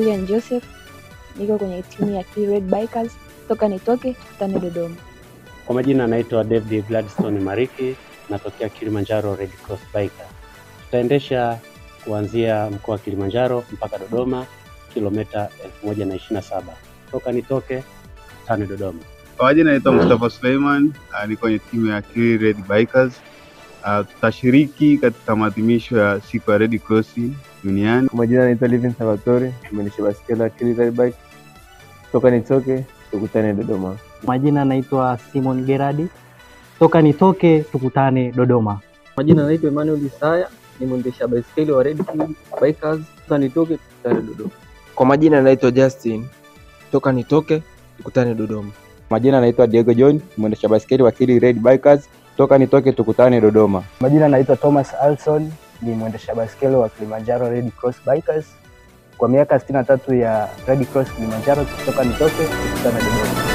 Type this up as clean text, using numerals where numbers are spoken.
Lilian Joseph, niko kwenye timu ya Kili Red Bikers. Toka nitoke tukutane Dodoma. Kwa majina naitwa David Gladstone Mariki, natokea Kilimanjaro Red Cross Bikers. Tutaendesha kuanzia mkoa wa Kilimanjaro mpaka Dodoma, kilomita 1027. Toka nitoke tukutane Dodoma. Kwa majina naitwa Mustafa Suleiman, niko kwenye timu ya Kili Red Bikers. Tutashiriki katika maadhimisho ya siku ya Red Cross duniani. Kwa majina naitwa Livin Salvatore, mwendesha baiskeli wa Kili Red Bike. Toka nitoke tukutane Dodoma. Majina naitwa Simon Geradi. Toka nitoke tukutane Dodoma. Majina naitwa Emmanuel Isaya, ni mwendesha baiskeli wa Red Bikers. Toka nitoke tukutane Dodoma. Kwa majina naitwa Justin. Toka nitoke tukutane Dodoma. Majina naitwa Diego John, mwendesha baiskeli wa Kili Red Bikers. Toka nitoke tukutane Dodoma. Majina naitwa Thomas Alson, ni mwendesha baiskeli wa Kilimanjaro Red Cross Bikers. Kwa miaka 63 ya Red Cross Kilimanjaro, toka nitoke tukutane Dodoma.